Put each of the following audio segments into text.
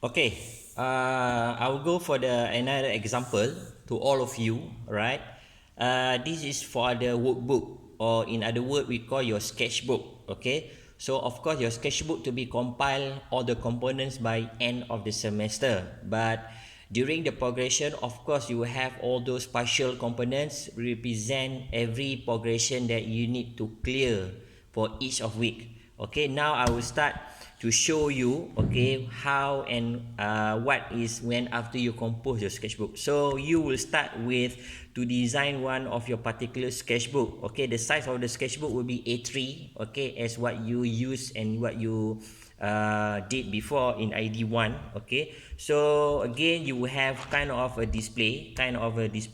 Okay, I'll go for another example to all of you, right? This is for the workbook, or in other words, we call your sketchbook. Okay, so of course your sketchbook to be compiled all the components by end of the semester, but during the progression, of course, you have all those partial components represent every progression that you need to clear for each of week. Okay, now I will start to show you, okay, how and what is when after you compose your sketchbook. So you will start with to design one of your particular sketchbook. Okay, the size of the sketchbook will be A3, okay, as what you use and what you did before in ID1. Okay, so again you will have kind of a display,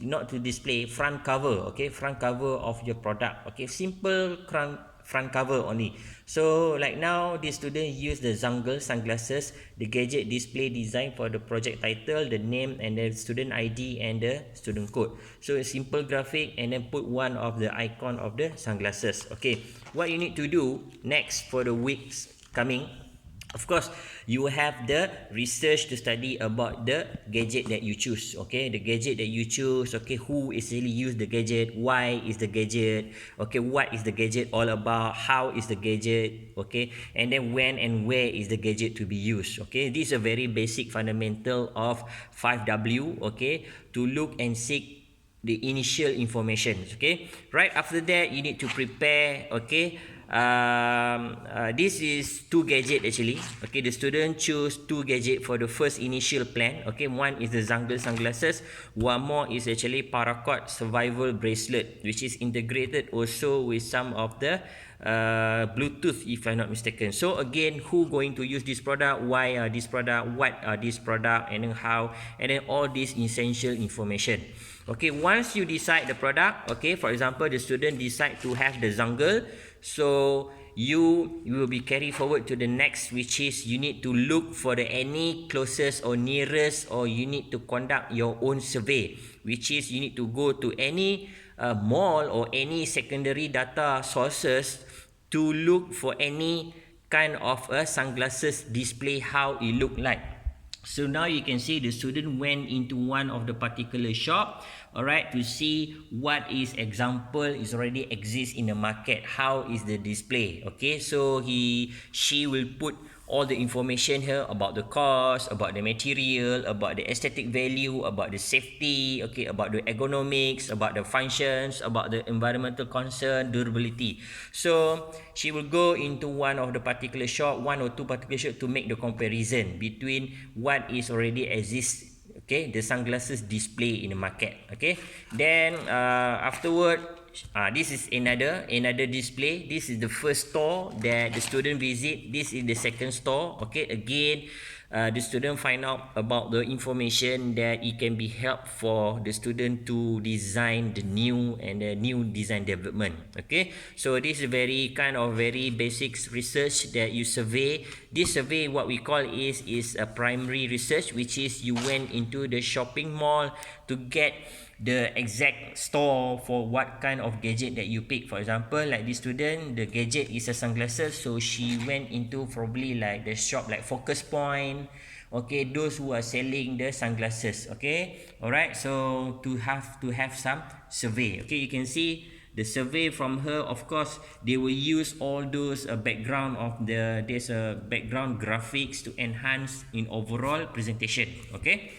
not to display, front cover. Okay, front cover of your product. Okay, simple front cover only. So like now the student use the jungle sunglasses, the gadget display design for the project title, the name and the student ID and the student code. So a simple graphic and then put one of the icon of the sunglasses. Okay, what you need to do next for the weeks coming, of course, you have the research to study about the gadget that you choose. Okay, the gadget that you choose. Okay, who is really use the gadget, why is the gadget, okay, what is the gadget all about, how is the gadget, okay, and then when and where is the gadget to be used. Okay, this is a very basic fundamental of 5W. Okay, to look and seek the initial information. Okay, right after that you need to prepare. Okay, this is two gadget actually. Okay, the student choose two gadget for the first initial plan. Okay, one is the jungle sunglasses, one more is actually paracord survival bracelet, which is integrated also with some of the Bluetooth, if I'm not mistaken. So again, who going to use this product, why are this product, what are this product, and then how, and then all this essential information. Okay, once you decide the product, okay, for example, the student decide to have the jungle, so you will be carried forward to the next, which is you need to look for the any closest or nearest, or you need to conduct your own survey, which is you need to go to any mall or any secondary data sources to look for any kind of a sunglasses display, how it look like. So now you can see the student went into one of the particular shop, alright, to see what is example is already exists in the market, how is the display. Okay, so she will put all the information here about the cost, about the material, about the aesthetic value, about the safety, okay, about the ergonomics, about the functions, about the environmental concern, durability. So she will go into one of the particular shop, one or two particular shop, to make the comparison between what is already exists, okay, the sunglasses display in the market. Okay, then afterward, this is another display. This is the first store that the student visit. This is the second store. Okay, again, the student find out about the information that it can be help for the student to design the new design development. Okay, so this is very very basic research that you survey. This survey, what we call is a primary research, which is you went into the shopping mall to get the exact store for what kind of gadget that you pick. For example, like this student, the gadget is a sunglasses, so she went into probably like the shop like Focus Point, okay, those who are selling the sunglasses. Okay, alright, so to have some survey. Okay, you can see the survey from her. Of course, they will use all those background of there's a background graphics to enhance in overall presentation. Okay,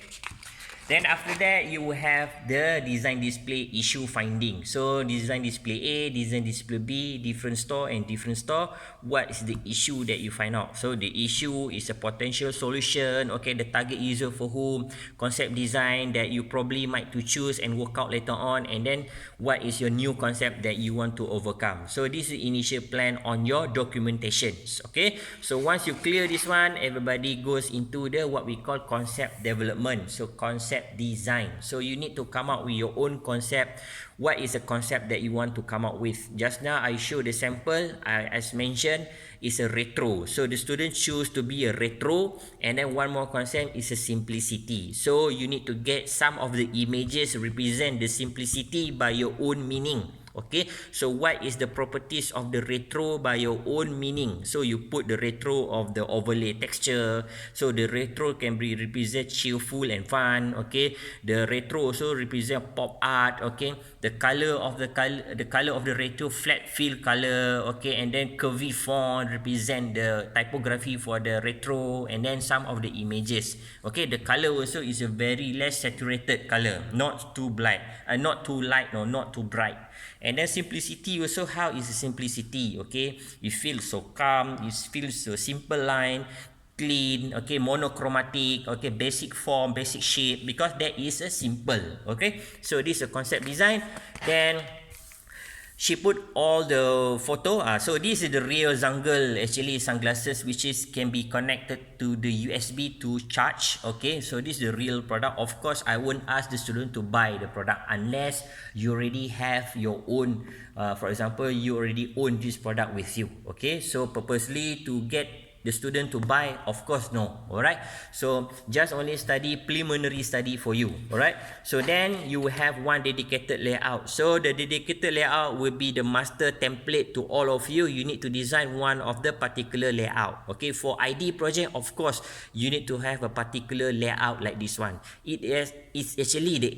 then after that, you will have the design display issue finding. So design display A, design display B, different store and different store. What is the issue that you find out? So the issue is a potential solution. Okay, the target user for whom, concept design that you probably might to choose and work out later on, and then what is your new concept that you want to overcome. So this is initial plan on your documentations. Okay, so once you clear this one, everybody goes into the what we call concept development. So concept design. So you need to come up with your own concept. What is a concept that you want to come up with? Just now I showed the sample. As mentioned, is a retro. So the student choose to be a retro, and then one more concept is a simplicity. So you need to get some of the images represent the simplicity by your own meaning. Okay, so what is the properties of the retro by your own meaning? So you put the retro of the overlay texture. So the retro can be represent cheerful and fun. Okay, the retro also represent pop art. Okay, the color of the color of the retro flat fill color. Okay, and then curvy font represent the typography for the retro, and then some of the images. Okay, the color also is a very less saturated color, not too bright, not too light or not too bright. And then simplicity also, how is the simplicity? Okay, you feel so calm, you feel so simple line, clean, okay, monochromatic, okay, basic form, basic shape, because that is a simple. Okay, so this is a concept design. Then she put all the photo. So this is the real Zangle actually sunglasses, which is can be connected to the USB to charge. Okay, so this is the real product. Of course, I won't ask the student to buy the product unless you already have your own. For example, you already own this product with you. Okay, so purposely to get the student to buy, of course no. Alright, so just only study preliminary study for you. Alright, so then you will have one dedicated layout. So the dedicated layout will be the master template to all of you. You need to design one of the particular layout. Okay, for ID project, of course you need to have a particular layout like this one. It's actually the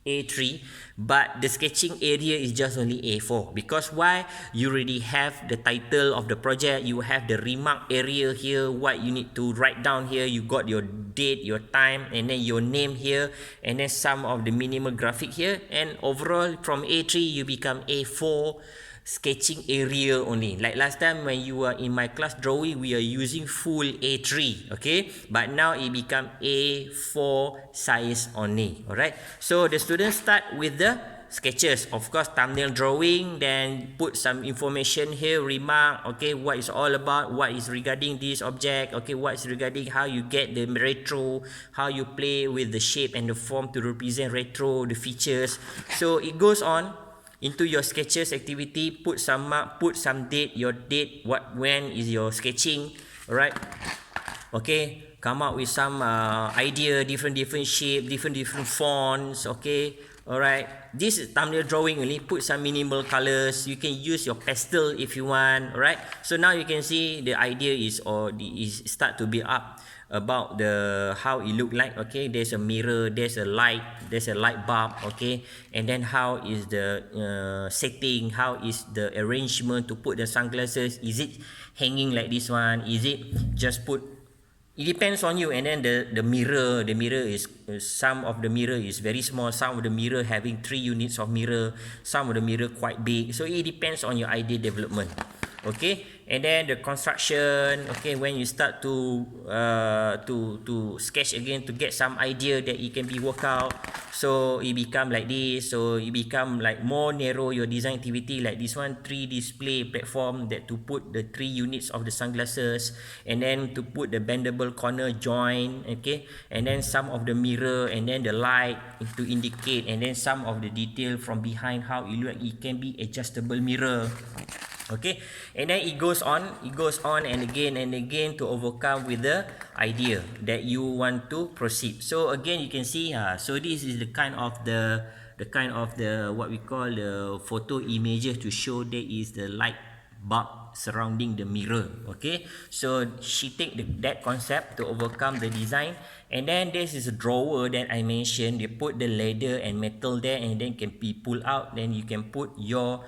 A3, but the sketching area is just only A4. Because why? You already have the title of the project, you have the remark area here, what you need to write down here, you got your date, your time, and then your name here, and then some of the minimal graphic here, and overall from A3 you become A4 sketching area only. Like last time when you were in my class drawing, we are using full A3, okay, but now it become A4 size only. Alright, so the students start with the sketches, of course, thumbnail drawing, then put some information here, remark, okay, what is all about, what is regarding this object, okay, what is regarding how you get the retro, how you play with the shape and the form to represent retro, the features. So it goes on into your sketches activity. Put some mark, put some date, your date, when is your sketching. Alright, okay, come up with some idea, different shape, different fonts. Okay, alright, this is thumbnail drawing only. Put some minimal colors, you can use your pastel if you want. Alright, so now you can see the idea is start to build up about the how it look like. Okay, there's a mirror, there's a light bulb. Okay, and then how is the setting, how is the arrangement to put the sunglasses. Is it hanging like this one, is it just put, it depends on you. And then the mirror is some of the mirror is very small, some of the mirror having 3 units of mirror, some of the mirror quite big. So it depends on your idea development. Okay, and then the construction. Okay, when you start to sketch again to get some idea that it can be worked out, so it become like this. So it become like more narrow your design activity, like this one, 3 display platform that to put the 3 units of the sunglasses, and then to put the bendable corner joint. Okay, and then some of the mirror, and then the light to indicate, and then some of the detail from behind, how it look like it can be adjustable mirror. Okay, and then it goes on and again to overcome with the idea that you want to proceed. So again you can see, so this is the kind of the what we call the photo images to show there is the light bulb surrounding the mirror. Okay, so she take that concept to overcome the design. And then this is a drawer that I mentioned. They put the leather and metal there, and then can be pulled out, then you can put your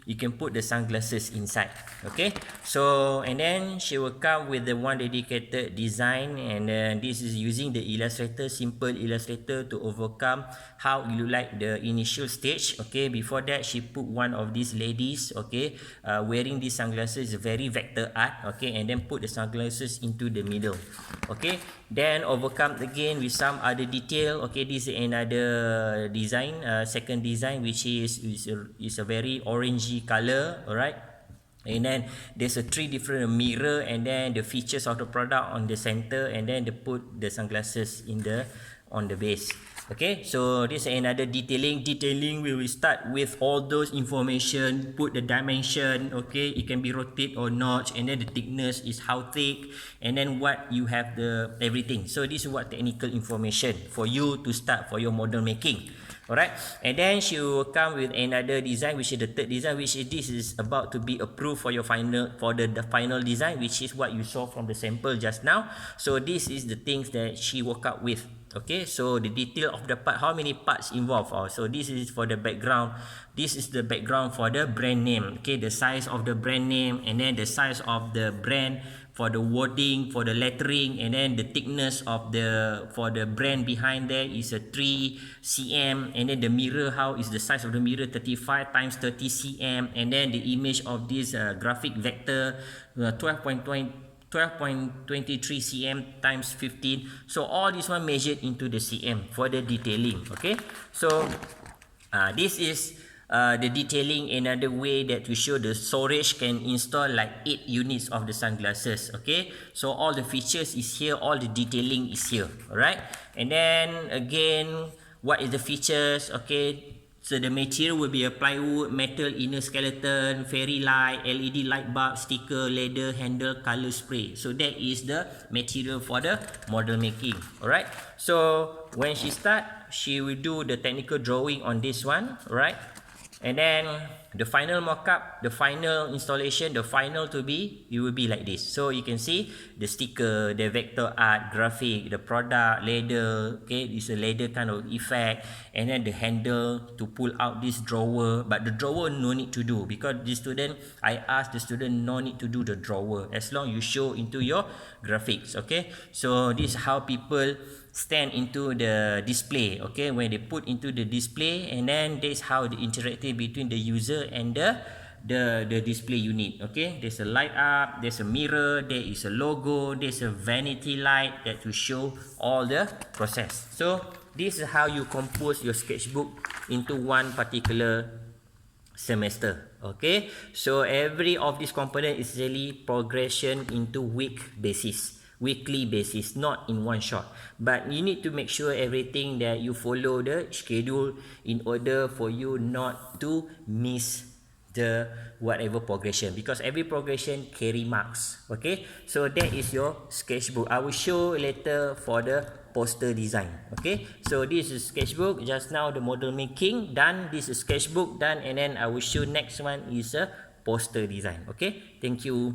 you can put the sunglasses inside. Okay, so and then she will come with the one dedicated design, and then this is using the Illustrator, simple Illustrator, to overcome how it look like the initial stage. Okay, before that she put one of these ladies, okay, wearing these sunglasses, very vector art. Okay, and then put the sunglasses into the middle. Okay, then overcome again with some other detail. Okay, this is another design, second design, which is a very orangey color. Alright, and then there's a 3 different mirror, and then the features of the product on the center, and then they put the sunglasses on the base. Okay, so this is another detailing. We will start with all those information, put the dimension. Okay, it can be rotate or not, and then the thickness is how thick, and then what you have the everything. So this is what technical information for you to start for your model making. Alright, and then she will come with another design, which is the third design, which is this is about to be approved for your final the final design, which is what you saw from the sample just now. So this is the things that she work out with. Okay, so the detail of the part, how many parts involved. So this is for the background. This is the background for the brand name. Okay, the size of the brand name, and then the size of the brand for the wording, for the lettering, and then the thickness of the for the brand behind there is a 3 cm, and then the mirror, how is the size of the mirror, 35 times 30 cm, and then the image of this graphic vector, 12.23 cm times 15. So all this one measured into the cm for the detailing. Okay, so this is the detailing. Another way that to show the storage can install like 8 units of the sunglasses. Okay, so all the features is here, all the detailing is here. Alright, and then again, what is the features? Okay, so the material will be a plywood, metal inner skeleton, fairy light, LED light bulb, sticker, leather, handle, color spray. So that is the material for the model making. Alright, so when she start, she will do the technical drawing on this one. Alright, and then the final mock-up, the final installation, the final to be, it will be like this. So you can see the sticker, the vector art, graphic, the product, leather. Okay, it's a leather kind of effect, and then the handle to pull out this drawer. But the drawer no need to do, because the student, I asked the student no need to do the drawer as long you show into your graphics. Okay, so this is how people stand into the display. Okay, when they put into the display, and then that's how the interactive between the user and the display unit. Okay, there's a light up, there's a mirror, there is a logo, there's a vanity light that to show all the process. So this is how you compose your sketchbook into one particular semester. Okay, so every of this component is really progression into weekly basis, not in one shot. But you need to make sure everything that you follow the schedule in order for you not to miss the whatever progression, because every progression carry marks. Okay, so that is your sketchbook. I will show later for the poster design. Okay, so this is sketchbook. Just now the model making done, this is sketchbook done, and then I will show next one is a poster design. Okay, thank you.